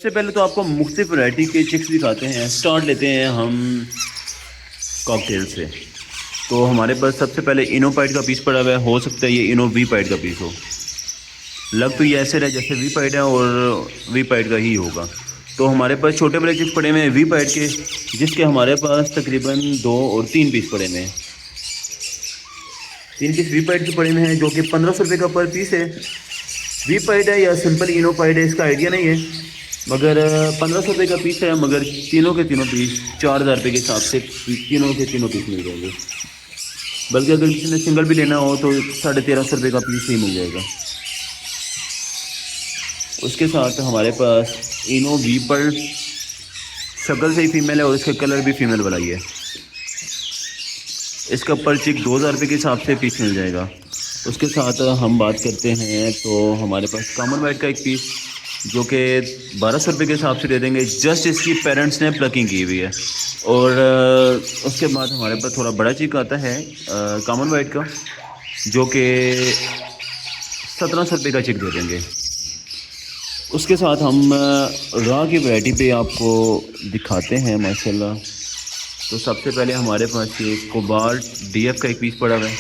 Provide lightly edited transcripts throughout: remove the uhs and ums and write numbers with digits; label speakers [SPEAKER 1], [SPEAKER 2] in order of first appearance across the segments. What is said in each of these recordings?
[SPEAKER 1] सबसे पहले तो आपको मुख्तलिफ वैरायटी के चिक्स दिखाते हैं। स्टार्ट लेते हैं हम कॉकटेल से। तो हमारे पास सबसे पहले इनोपाइड का पीस पड़ा हुआ है। हो सकता है ये इनो वी पाइड का पीस हो। लग तो ये ऐसे रहे जैसे वी पाइड है और वी पाइड का ही होगा। तो हमारे पास छोटे बड़े चिक्स पड़े हुए हैं वी पाइड के, जिसके हमारे पास तकरीबन 2 और 3 पीस पड़े हुए हैं। 3 पीस वी पाइड के पड़े हुए हैं जो कि 1500 रुपये का पर पीस है। वी पाइड है या सिंपल इनोपाइड है इसका आइडिया नहीं है, मगर 1500 रुपये का पीस है। मगर तीनों के तीनों पीस 4000 रुपये के हिसाब से तीनों के तीनों पीस मिल जाएंगे। बल्कि अगर किसी ने सिंगल भी लेना हो तो 1350 रुपये का पीस ही मिल जाएगा। उसके साथ हमारे पास इनो वी पर शक्ल से ही फीमेल है और इसका कलर भी फीमेल वाला ही है। इसका पर चिक 2000 रुपये के हिसाब से पीस मिल जाएगा। उसके साथ हम बात करते हैं तो हमारे पास कॉमन वाइट का एक पीस जो कि 1200 रुपये के हिसाब से दे देंगे। जस्ट इसकी पेरेंट्स ने प्लकिंग की हुई है। और उसके बाद हमारे पास थोड़ा बड़ा चिक आता है कॉमन वाइट का, जो कि 1700 रुपये का चिक दे देंगे। उसके साथ हम रॉ की वैरायटी पे आपको दिखाते हैं माशाल्लाह। तो सबसे पहले हमारे पास ये कोबाल्ट डीएफ का एक पीस पड़ा हुआ है।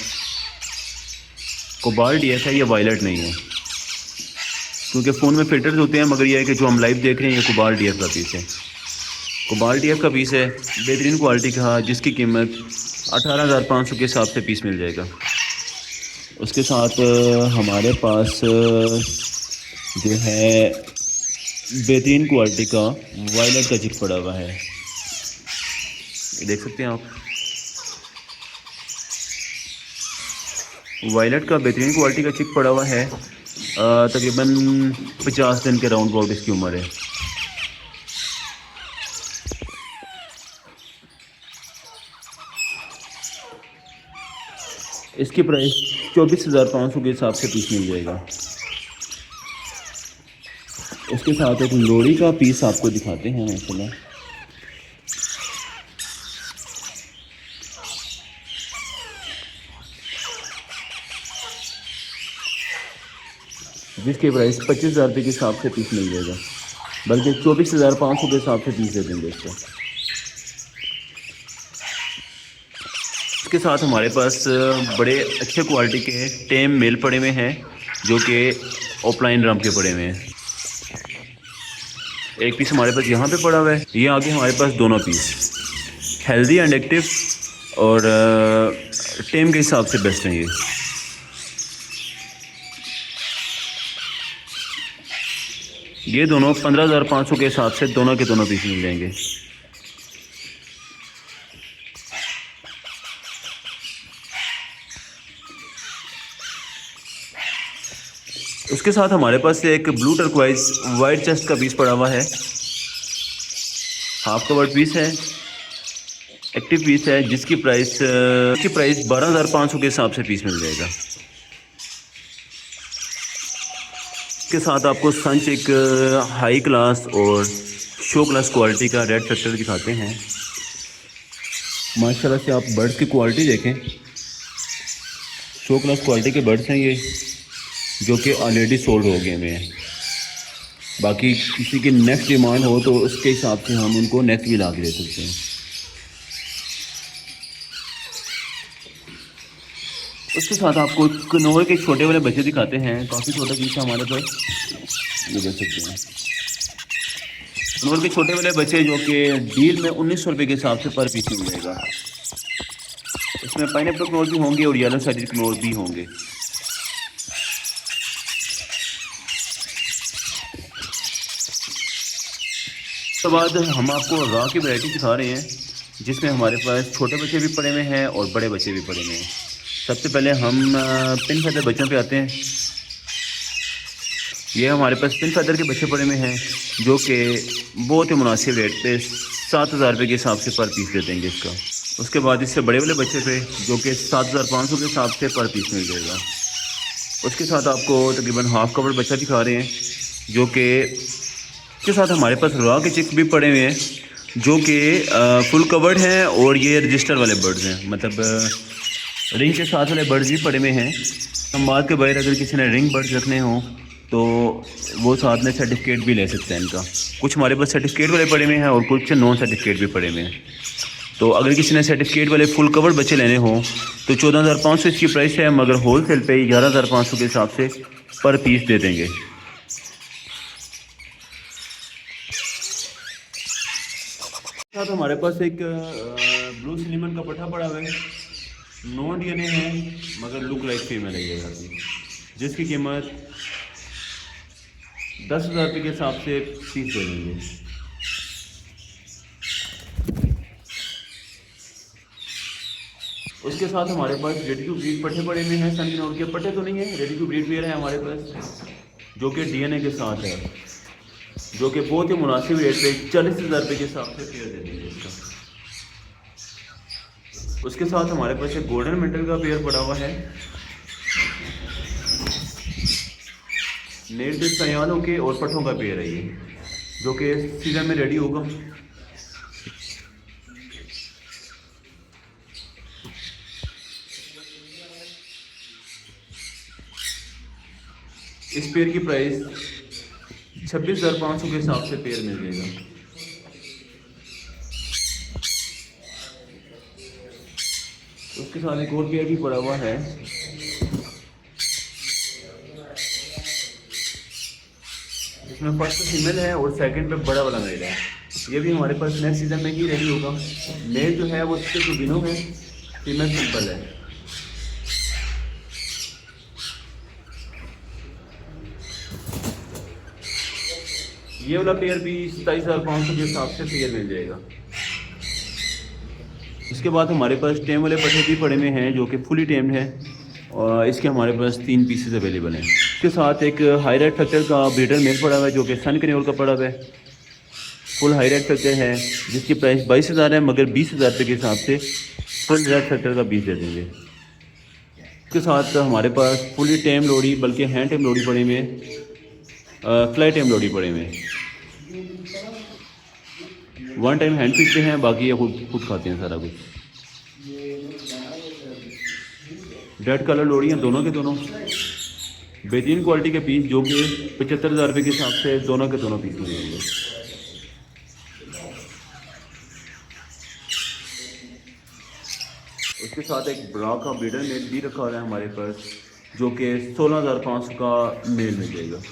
[SPEAKER 1] कोबाल्ट डीएफ है, ये वायलेट नहीं है, क्योंकि फ़ोन में फ़िल्टर्स होते हैं। मगर ये है कि जो हम लाइव देख रहे हैं ये कोबाल्ट डीएफ का पीस है। कोबाल्ट डीएफ का पीस है बेहतरीन क्वालिटी का, जिसकी कीमत 18500 के हिसाब से पीस मिल जाएगा। उसके साथ हमारे पास जो है बेहतरीन क्वालिटी का वायलेट का चिक पड़ा हुआ है, ये देख सकते हैं आप। वायलेट का बेहतरीन क्वालिटी का चिक पड़ा हुआ है। तकरीबन 50 दिन के राउंड अबाउट इसकी उम्र है। इसकी प्राइस 24,500 के हिसाब से पीस मिल जाएगा। उसके साथ एक लोरी का पीस आपको दिखाते हैं माशाल्लाह। जिसकी प्राइस 25,000 रुपये के हिसाब से पीस मिल जाएगा। बल्कि 24,500 के हिसाब से पीस दे देंगे इसको। इसके साथ हमारे पास बड़े अच्छे क्वालिटी के टेम मेल पड़े हुए हैं, जो कि ऑफलाइन रम के पड़े हुए हैं। एक पीस हमारे पास यहाँ पे पड़ा हुआ है। ये आगे हमारे पास दोनों पीस हेल्दी एंड एक्टिव और टेम के हिसाब से बेस्ट हैं। ये दोनों 15,500 के हिसाब से दोनों के दोनों पीस मिल जाएंगे। उसके साथ हमारे पास एक ब्लू टर्कवाइज वाइट चेस्ट का पीस पड़ा हुआ है। हाफ कवर्ड पीस है, एक्टिव पीस है, जिसकी प्राइस 12,500 के हिसाब से पीस मिल जाएगा। इसके साथ आपको संच एक हाई क्लास और शो क्लास क्वालिटी का रेड फैक्टर दिखाते हैं। माशाल्लाह से आप बर्ड्स की क्वालिटी देखें, शो क्लास क्वालिटी के बर्ड्स हैं ये, जो कि ऑलरेडी सोल्ड हो गए हैं। बाकी किसी की नेक्स्ट डिमांड हो तो उसके हिसाब से हम उनको नेक्स्ट भी ला के दे सकते हैं। उसके साथ आपको कनौर के छोटे वाले बच्चे दिखाते हैं। काफ़ी छोटा पीस है हमारे पास, ये देख सकते हैं। कनौर के छोटे वाले बच्चे जो कि डील में 1900 रुपये के हिसाब से पर पीस मिल जाएगा। इसमें पाइनएप्पल कनौर भी होंगे और येलो साइडेड कनौर भी होंगे। उसके बाद हम आपको रॉ की वैरायटी दिखा रहे हैं, जिसमें हमारे पास छोटे बच्चे भी पड़े हुए हैं और बड़े बच्चे भी पड़े हुए हैं। सबसे पहले हम पिन फेदर बच्चों पे आते हैं। ये हमारे पास पिन फेदर के बच्चे पड़े हुए हैं, जो कि बहुत ही मुनासिब रेट पे 7,000 रुपये के हिसाब से पर पीस दे देंगे इसका। उसके बाद इससे बड़े वाले बच्चे पे जो कि 7,500 के हिसाब से पर पीस मिल जाएगा। उसके साथ आपको तकरीबन हाफ कवर बच्चा दिखा रहे हैं, जो कि के साथ हमारे पास रॉ के चिक्स भी पड़े हुए हैं, जो कि फुल कवर्ड हैं और ये रजिस्टर वाले बर्ड्स हैं, मतलब रिंग के साथ वाले बर्ड्स भी पड़े हुए हैं। हम बात के बाहर अगर किसी ने रिंग बर्ड्स रखने हों तो वो साथ में सर्टिफिकेट भी ले सकते हैं इनका। कुछ हमारे पास सर्टिफिकेट वाले पड़े हुए हैं और कुछ नॉन सर्टिफिकेट भी पड़े हुए हैं। तो अगर किसी ने सर्टिफिकेट वाले फुल कवर बच्चे लेने हों तो 14,500 इसकी प्राइस है, मगर होल सेल पे 11,500 के हिसाब से पर पीस दे देंगे। साथ हमारे पास एक ब्लू सिनेमन का पट्टा पड़ा हुआ है, नॉन डीएनए है मगर लुक लाइक फीमेल है ये, जिसकी कीमत 10,000 रुपये के हिसाब से पीस दे देंगे। उसके साथ हमारे पास रेडी टू ब्रीड पट्टे पड़े हुए हैं। सन ग्राउंड के पट्टे तो नहीं है, रेडी टू ब्रीड पेयर है हमारे पास, जो कि डीएनए के साथ है, जो कि बहुत ही मुनासिब रेट पे 40,000 रुपये के हिसाब से पेयर दे देंगे इसका। उसके साथ हमारे पास एक गोल्डन मेंटल का पेयर पड़ा हुआ है, नेट सयानों के और पट्टों का पेयर है ये, जो कि सीजन में रेडी होगा। इस पेयर की प्राइस 26,500 के हिसाब से पेयर मिल जाएगा। उसके साथ एक और पेयर भी पड़ा हुआ है, इसमें फर्स्ट फीमेल है और सेकंड पे बड़ा वाला मेल है। ये भी हमारे पास नेक्स्ट सीजन में ही रेडी होगा। मेल जो है वो सिर्फ रुबिनो है, फीमेल सिंपल है। ये वाला पेयर भी 27,500 के हिसाब से पेयर मिल जाएगा। इसके बाद हमारे पास टेम वाले पट्टे भी पड़े हुए हैं, जो कि फुली टेम्ड है और इसके हमारे पास 3 पीसेस अवेलेबल हैं। इसके साथ एक हाई रेट फैक्टर का ब्रीडर मेल पड़ा हुआ है, जो कि सन कन्योर का पड़ा हुआ है, फुल हाई रेट फैक्टर है, जिसकी प्राइस 22,000 है, मगर 20,000 रुपये के हिसाब से फुल रेट फैक्टर का बीज दे देंगे। इसके साथ हमारे पास फुली टेम लोडी, बल्कि हैंड टेम लोडी पड़े हुए, फ्लाई टेम लोडी पड़े हुए हैं। वन टाइम हैंड फीड पे हैं, बाकी ये खुद खाते हैं सारा कुछ। रेड कलर लोड़ी हैं दोनों के दोनों, बेहतरीन क्वालिटी के पीस, जो कि 75,000 रुपये के हिसाब से दोनों के दोनों पीस मिलेंगे। उसके साथ एक ब्रा का ब्रीडर मेल भी रखा हुआ है हमारे पास, जो कि 16,500 का मेल मिल जाएगा।